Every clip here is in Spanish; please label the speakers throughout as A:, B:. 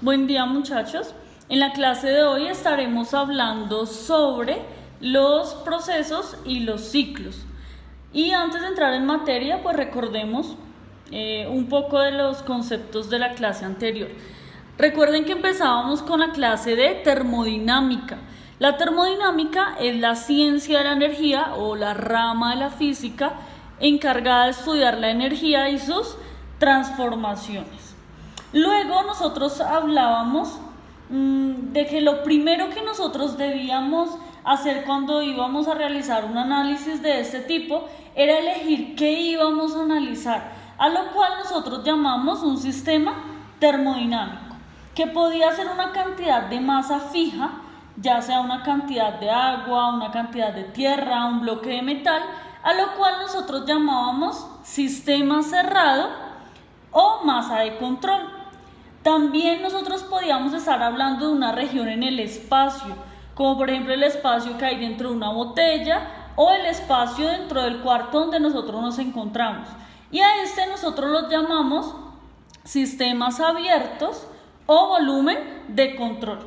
A: Buen día, muchachos. En la clase de hoy estaremos hablando sobre los procesos y los ciclos. Y antes de entrar en materia, pues recordemos un poco de los conceptos de la clase anterior. Recuerden que empezábamos con la clase de termodinámica. La termodinámica es la ciencia de la energía o la rama de la física encargada de estudiar la energía y sus transformaciones. Luego nosotros hablábamos de que lo primero que nosotros debíamos hacer cuando íbamos a realizar un análisis de este tipo era elegir qué íbamos a analizar, a lo cual nosotros llamamos un sistema termodinámico, que podía ser una cantidad de masa fija, ya sea una cantidad de agua, una cantidad de tierra, un bloque de metal, a lo cual nosotros llamábamos sistema cerrado o masa de control. También nosotros podíamos estar hablando de una región en el espacio, como por ejemplo el espacio que hay dentro de una botella o el espacio dentro del cuarto donde nosotros nos encontramos. Y a este nosotros los llamamos sistemas abiertos o volumen de control.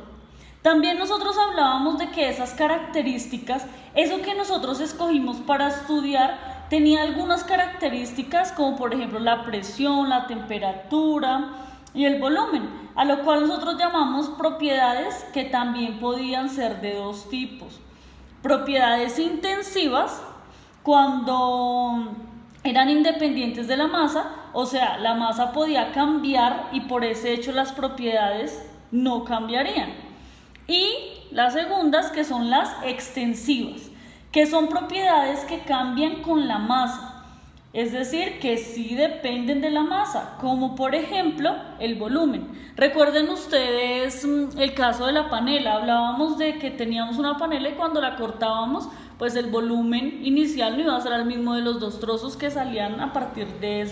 A: También nosotros hablábamos de que esas características, eso que nosotros escogimos para estudiar, tenía algunas características como por ejemplo la presión, la temperatura y el volumen, a lo cual nosotros llamamos propiedades que también podían ser de dos tipos. Propiedades intensivas, cuando eran independientes de la masa, o sea, la masa podía cambiar y por ese hecho las propiedades no cambiarían. Y las segundas, que son las extensivas, que son propiedades que cambian con la masa. Es decir, que sí dependen de la masa, como por ejemplo el volumen. Recuerden ustedes el caso de la panela. Hablábamos de que teníamos una panela y cuando la cortábamos, pues el volumen inicial no iba a ser el mismo de los dos trozos que salían a partir de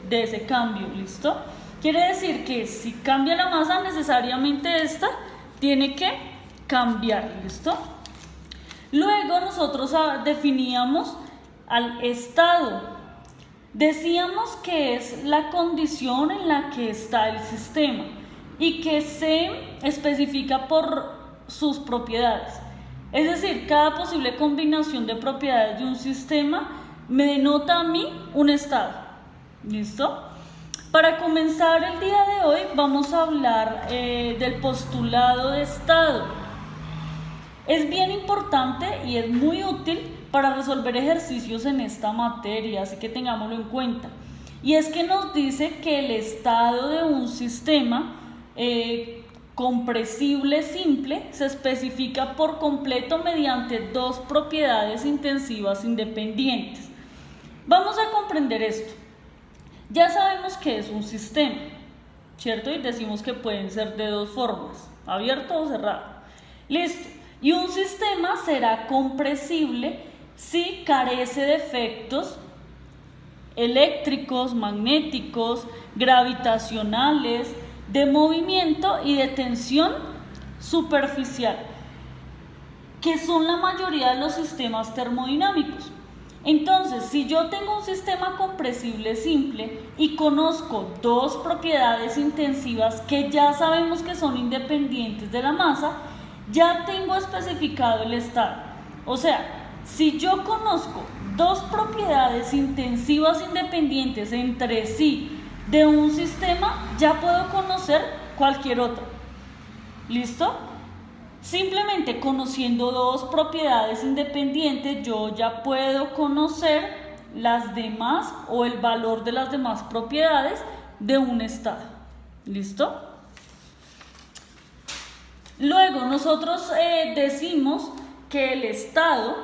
A: ese cambio, ¿listo? Quiere decir que si cambia la masa, necesariamente esta tiene que cambiar, ¿listo? Luego nosotros definíamos al estado. Decíamos que es la condición en la que está el sistema y que se especifica por sus propiedades. Es decir, cada posible combinación de propiedades de un sistema me denota a mí un estado. ¿Listo? Para comenzar el día de hoy vamos a hablar del postulado de estado. Es bien importante y es muy útil para resolver ejercicios en esta materia, así que tengámoslo en cuenta. Y es que nos dice que el estado de un sistema compresible simple se especifica por completo mediante dos propiedades intensivas independientes. Vamos a comprender esto. Ya sabemos que es un sistema, ¿cierto? Y decimos que pueden ser de dos formas, abierto o cerrado. Listo. Y un sistema será compresible si carece de efectos eléctricos, magnéticos, gravitacionales, de movimiento y de tensión superficial, que son la mayoría de los sistemas termodinámicos. Entonces, si yo tengo un sistema compresible simple y conozco dos propiedades intensivas que ya sabemos que son independientes de la masa, ya tengo especificado el estado. O sea, si yo conozco dos propiedades intensivas independientes entre sí de un sistema, ya puedo conocer cualquier otra. ¿Listo? Simplemente conociendo dos propiedades independientes, yo ya puedo conocer las demás o el valor de las demás propiedades de un estado. ¿Listo? Luego nosotros decimos que el estado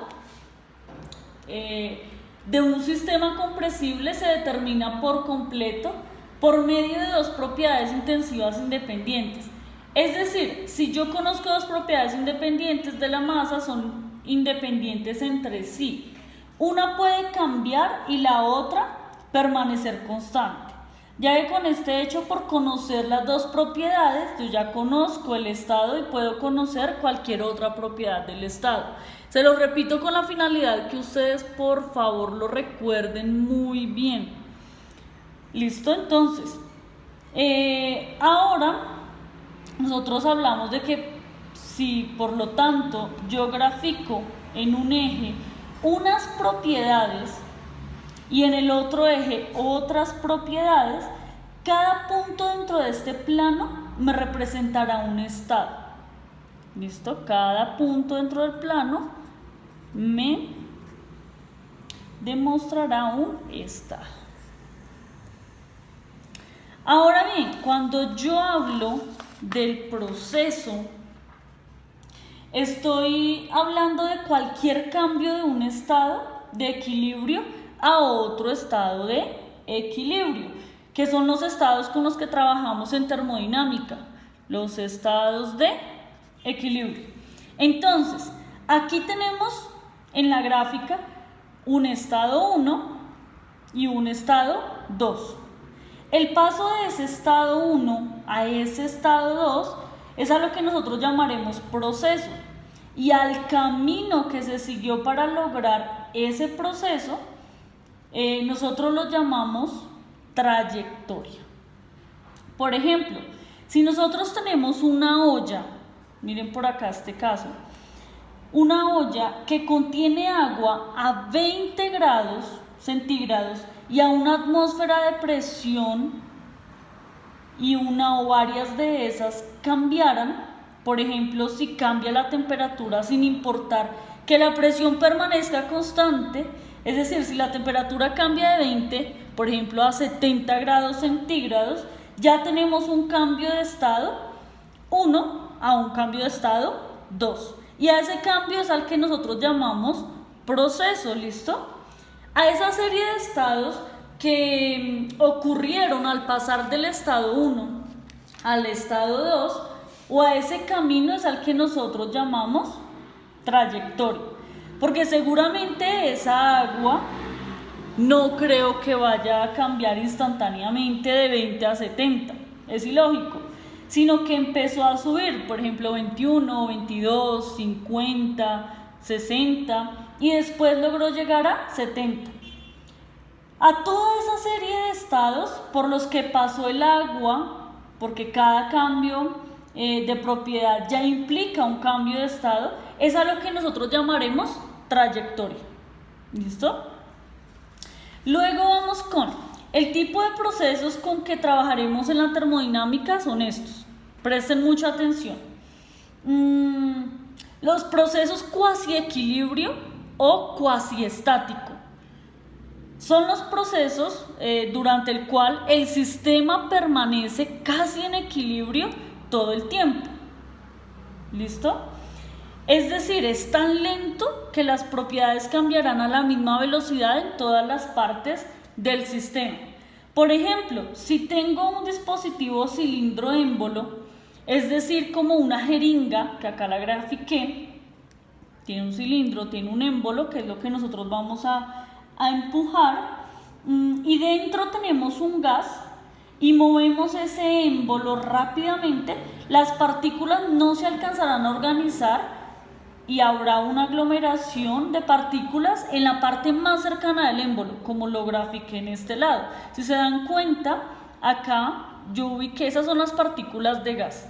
A: de un sistema compresible se determina por completo por medio de dos propiedades intensivas independientes. Es decir, si yo conozco dos propiedades independientes de la masa, son independientes entre sí. Una puede cambiar y la otra permanecer constante. Ya que con este hecho, por conocer las dos propiedades, yo ya conozco el estado y puedo conocer cualquier otra propiedad del estado. Se lo repito con la finalidad que ustedes por favor lo recuerden muy bien. ¿Listo? Entonces, ahora nosotros hablamos de que si por lo tanto yo grafico en un eje unas propiedades y en el otro eje otras propiedades, cada punto dentro de este plano me representará un estado. ¿Listo? Cada punto dentro del plano me demostrará un estado. Ahora bien, cuando yo hablo del proceso, estoy hablando de cualquier cambio de un estado de equilibrio a otro estado de equilibrio, que son los estados con los que trabajamos en termodinámica, los estados de equilibrio. Entonces, aquí tenemos en la gráfica un estado 1 y un estado 2. El paso de ese estado 1 a ese estado 2 es a lo que nosotros llamaremos proceso, y al camino que se siguió para lograr ese proceso, nosotros lo llamamos trayectoria. Por ejemplo, si nosotros tenemos una olla, miren por acá este caso, una olla que contiene agua a 20 grados centígrados y a una atmósfera de presión, y una o varias de esas cambiaran, por ejemplo, si cambia la temperatura sin importar que la presión permanezca constante, es decir, si la temperatura cambia de 20, por ejemplo, a 70 grados centígrados, ya tenemos un cambio de estado 1 a un cambio de estado 2. Y a ese cambio es al que nosotros llamamos proceso, ¿listo? A esa serie de estados que ocurrieron al pasar del estado 1 al estado 2, o a ese camino es al que nosotros llamamos trayectoria, porque seguramente esa agua no creo que vaya a cambiar instantáneamente de 20 a 70, es ilógico, sino que empezó a subir, por ejemplo 21, 22, 50, 60 y después logró llegar a 70. A toda esa serie de estados por los que pasó el agua, porque cada cambio de propiedad ya implica un cambio de estado, es a lo que nosotros llamaremos trayectoria. ¿Listo? Luego vamos con el tipo de procesos con que trabajaremos en la termodinámica. Son estos. Presten mucha atención. Los procesos cuasi equilibrio o cuasi estático son los procesos durante el cual el sistema permanece casi en equilibrio todo el tiempo. ¿Listo? Es decir, es tan lento que las propiedades cambiarán a la misma velocidad en todas las partes del sistema. Por ejemplo, si tengo un dispositivo cilindro-émbolo, es decir, como una jeringa, que acá la grafiqué, tiene un cilindro, tiene un émbolo, que es lo que nosotros vamos a empujar, y dentro tenemos un gas, y movemos ese émbolo rápidamente, las partículas no se alcanzarán a organizar y habrá una aglomeración de partículas en la parte más cercana del émbolo, como lo grafiqué en este lado. Si se dan cuenta, acá yo ubiqué, esas son las partículas de gas.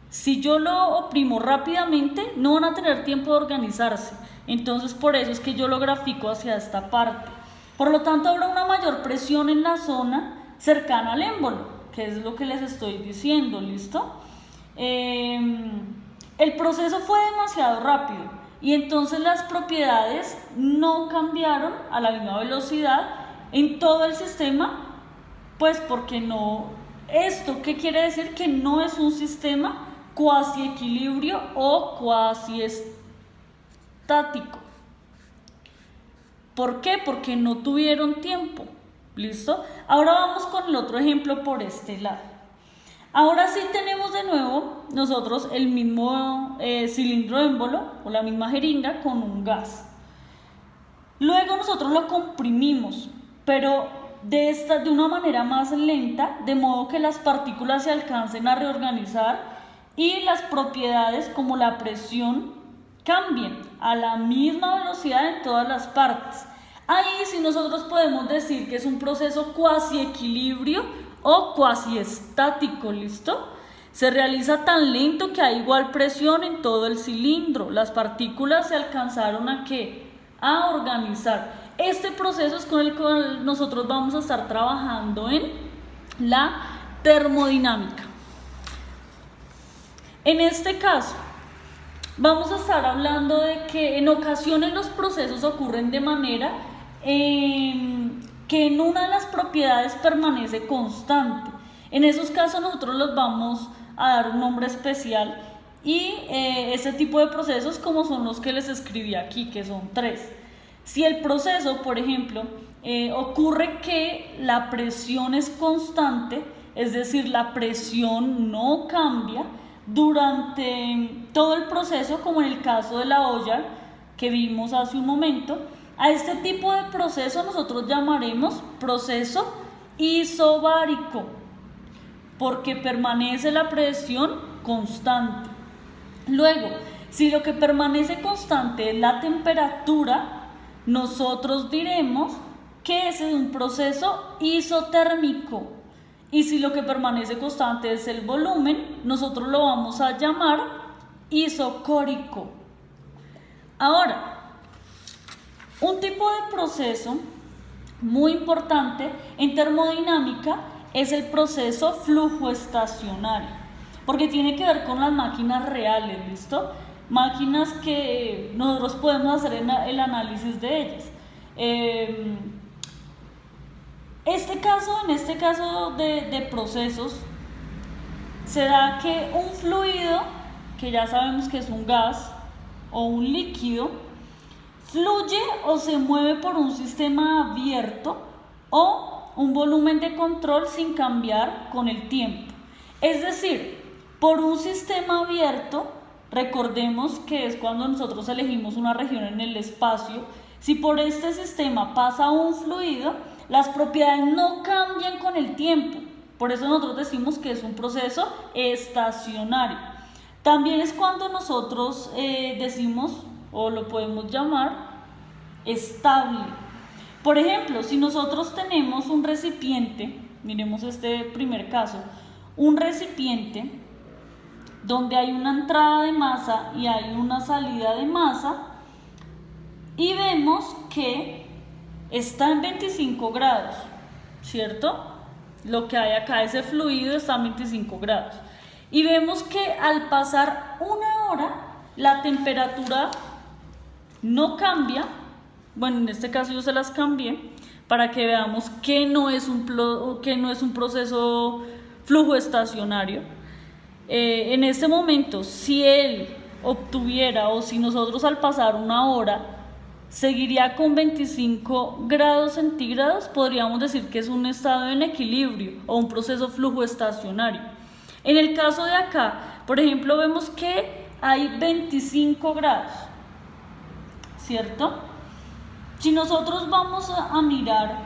A: Si yo lo oprimo rápidamente, no van a tener tiempo de organizarse. Entonces, por eso es que yo lo grafico hacia esta parte. Por lo tanto, habrá una mayor presión en la zona cercana al émbolo, que es lo que les estoy diciendo, ¿listo? El proceso fue demasiado rápido y entonces las propiedades no cambiaron a la misma velocidad en todo el sistema, pues porque no. ¿Esto qué quiere decir? Que no es un sistema cuasi equilibrio o cuasi estático. ¿Por qué? Porque no tuvieron tiempo. ¿Listo? Ahora vamos con el otro ejemplo por este lado. Ahora sí tenemos de nuevo nosotros el mismo cilindro émbolo o la misma jeringa con un gas. Luego nosotros lo comprimimos, pero de una manera más lenta, de modo que las partículas se alcancen a reorganizar y las propiedades como la presión cambien a la misma velocidad en todas las partes. Ahí sí nosotros podemos decir que es un proceso cuasi equilibrio o cuasi estático, ¿listo? Se realiza tan lento que hay igual presión en todo el cilindro. Las partículas se alcanzaron a organizar. Este proceso es con el cual nosotros vamos a estar trabajando en la termodinámica. En este caso, vamos a estar hablando de que en ocasiones los procesos ocurren de manera que en una de las propiedades permanece constante. En esos casos nosotros los vamos a dar un nombre especial y ese tipo de procesos como son los que les escribí aquí, que son 3. Si el proceso, por ejemplo, ocurre que la presión es constante, es decir, la presión no cambia durante todo el proceso, como en el caso de la olla que vimos hace un momento, a este tipo de proceso nosotros llamaremos proceso isobárico, porque permanece la presión constante. Luego, si lo que permanece constante es la temperatura, nosotros diremos que ese es un proceso isotérmico. Y si lo que permanece constante es el volumen, nosotros lo vamos a llamar isocórico. Ahora, un tipo de proceso muy importante en termodinámica es el proceso flujo estacionario, porque tiene que ver con las máquinas reales, ¿listo? Máquinas que nosotros podemos hacer el análisis de ellas. En este caso de procesos, se da que un fluido, que ya sabemos que es un gas o un líquido, fluye o se mueve por un sistema abierto o un volumen de control sin cambiar con el tiempo. Es decir, por un sistema abierto, recordemos que es cuando nosotros elegimos una región en el espacio, si por este sistema pasa un fluido, las propiedades no cambian con el tiempo. Por eso nosotros decimos que es un proceso estacionario. También es cuando nosotros decimos, o lo podemos llamar, estable. Por ejemplo, si nosotros tenemos un recipiente, miremos este primer caso, un recipiente donde hay una entrada de masa y hay una salida de masa, y vemos que está en 25 grados, ¿cierto? Lo que hay acá, ese fluido está en 25 grados. Y vemos que al pasar una hora, la temperatura no cambia. Bueno, en este caso yo se las cambié para que veamos que no es un proceso flujo estacionario. En este momento, si él obtuviera, o si nosotros al pasar una hora seguiría con 25 grados centígrados, podríamos decir que es un estado en equilibrio o un proceso flujo estacionario. En el caso de acá, por ejemplo, vemos que hay 25 grados, ¿cierto? Si nosotros vamos a mirar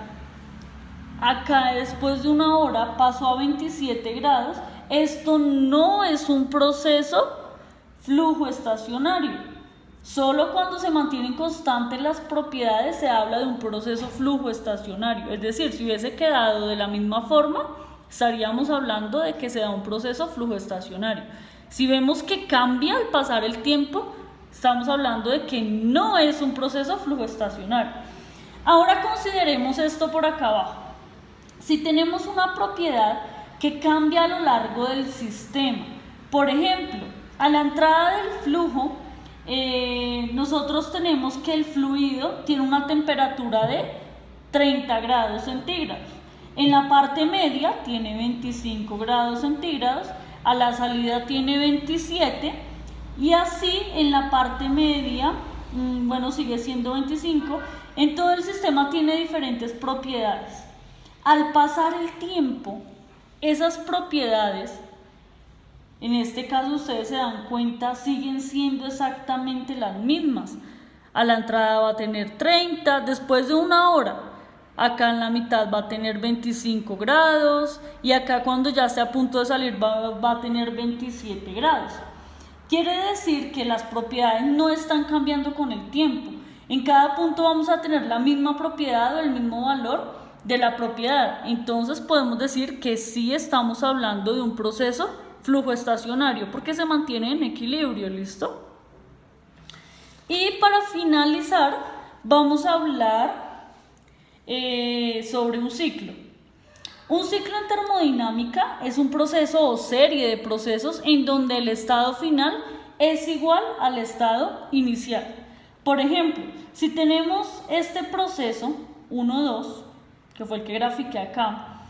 A: acá, después de una hora pasó a 27 grados, esto no es un proceso flujo estacionario. Solo cuando se mantienen constantes las propiedades se habla de un proceso flujo estacionario. Es decir, si hubiese quedado de la misma forma, estaríamos hablando de que se da un proceso flujo estacionario. Si vemos que cambia al pasar el tiempo, estamos hablando de que no es un proceso flujo estacionario. Ahora consideremos esto por acá abajo. Si tenemos una propiedad que cambia a lo largo del sistema, por ejemplo, a la entrada del flujo, nosotros tenemos que el fluido tiene una temperatura de 30 grados centígrados. En la parte media tiene 25 grados centígrados, a la salida tiene 27, y así en la parte media, sigue siendo 25. En todo el sistema tiene diferentes propiedades. Al pasar el tiempo, esas propiedades, en este caso ustedes se dan cuenta, siguen siendo exactamente las mismas. A la entrada va a tener 30, después de una hora, acá en la mitad va a tener 25 grados y acá cuando ya esté a punto de salir va a tener 27 grados. Quiere decir que las propiedades no están cambiando con el tiempo. En cada punto vamos a tener la misma propiedad o el mismo valor de la propiedad. Entonces podemos decir que sí estamos hablando de un proceso flujo estacionario, porque se mantiene en equilibrio, ¿listo? Y para finalizar, vamos a hablar sobre un ciclo. Un ciclo en termodinámica es un proceso o serie de procesos en donde el estado final es igual al estado inicial. Por ejemplo, si tenemos este proceso 1, 2, que fue el que grafiqué acá,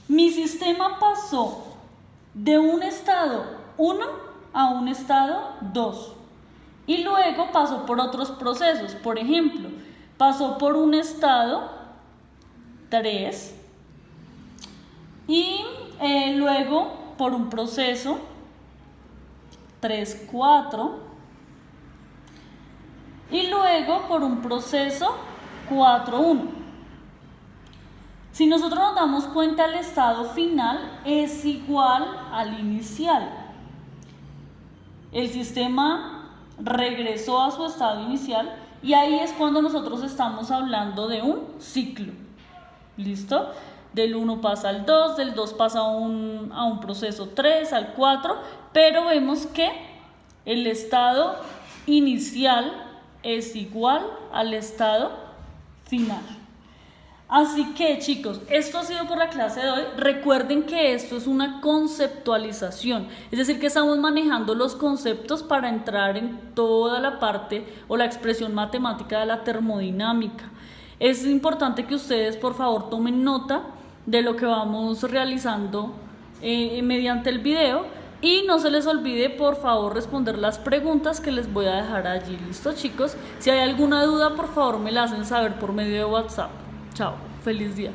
A: mi sistema pasó de un estado 1 a un estado 2 y luego pasó por otros procesos. Por ejemplo, pasó por un estado 3 y luego por un proceso 3, 4 y luego por un proceso 4, 1. Si nosotros nos damos cuenta, el estado final es igual al inicial. El sistema regresó a su estado inicial y ahí es cuando nosotros estamos hablando de un ciclo. ¿Listo? Del 1 pasa al 2, del 2 pasa a un proceso 3, al 4, pero vemos que el estado inicial es igual al estado final. Así que, chicos, esto ha sido por la clase de hoy. Recuerden que esto es una conceptualización, es decir, que estamos manejando los conceptos para entrar en toda la parte o la expresión matemática de la termodinámica. Es importante que ustedes, por favor, tomen nota de lo que vamos realizando mediante el video y no se les olvide, por favor, responder las preguntas que les voy a dejar allí. ¿Listo, chicos? Si hay alguna duda, por favor, me la hacen saber por medio de WhatsApp. Chao, feliz día.